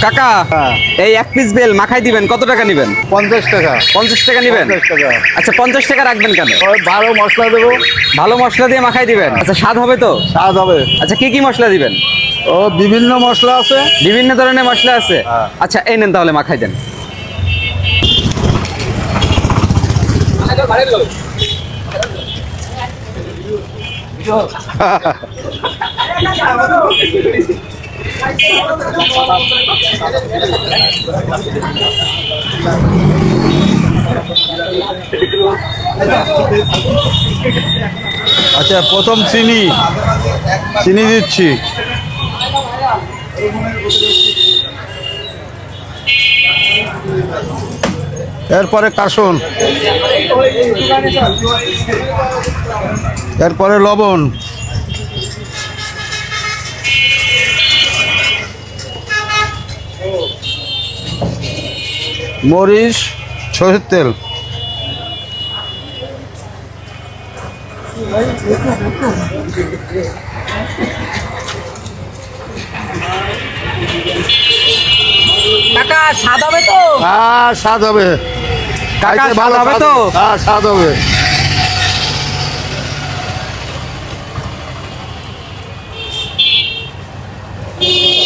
কাকা হ্যাঁ। এই এক পিস বেল মাখাই দিবেন, কত টাকা নেবেন? 50 টাকা। 50 টাকা নেবেন? 50 টাকা। আচ্ছা 50 টাকা রাখবেন কেন? ওই ভালো মশলা দেবো, ভালো মশলা দিয়ে মাখাই দিবেন। আচ্ছা স্বাদ হবে তো? স্বাদ হবে। আচ্ছা কি কি মশলা দিবেন? ও বিভিন্ন মশলা আছে। বিভিন্ন ধরনের মশলা আছে। হ্যাঁ। আচ্ছা এই নেন তাহলে মাখাই দেন। আচ্ছা প্রথম চিনি চিনি দিচ্ছি। এরপরে কাসুন, এরপরে লবণ, মরিচ, সরষের তেল, কাকা স্বাদ হবে তো? স্বাদ হবে। কাকা খাইতে স্বাদ হবে তো? স্বাদ হবে।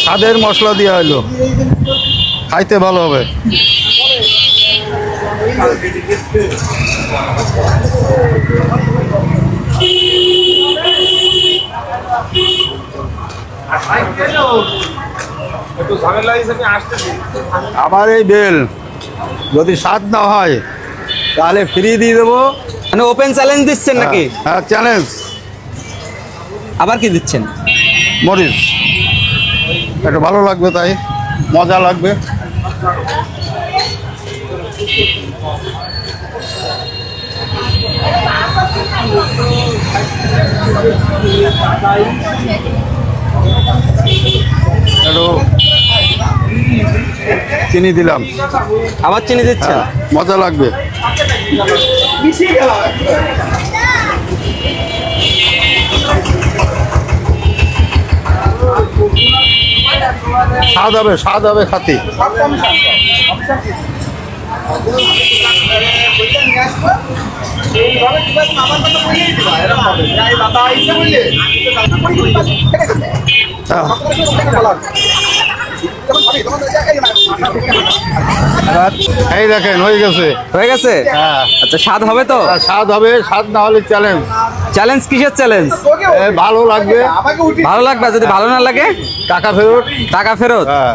স্বাদের মশলা দেওয়া হলো, খাইতে ভালো হবে। আমার এই বেল যদি স্বাদ না হয় তাহলে ফ্রি দিয়ে দেবো। মানে ওপেন চ্যালেঞ্জ দিচ্ছেন নাকি? হ্যাঁ চ্যালেঞ্জ। আবার কি দিচ্ছেন? মরিচ একটু ভালো লাগবে, তাই মজা লাগবে। একটু চিনি দিলাম। আবার চিনি দিচ্ছেন? হ্যাঁ, মজা লাগবে। স্বাদ হবে খাতি। এই দেখেন হয়ে গেছে। হয়ে গেছে? হ্যাঁ। আচ্ছা স্বাদ হবে তো? স্বাদ হবে, স্বাদ না হলে চ্যালেঞ্জ। চ্যালেঞ্জ কিসের চ্যালেঞ্জ? ভালো লাগবে। ভালো লাগবে, যদি ভালো না লাগে টাকা ফেরত। টাকা ফেরত। হ্যাঁ।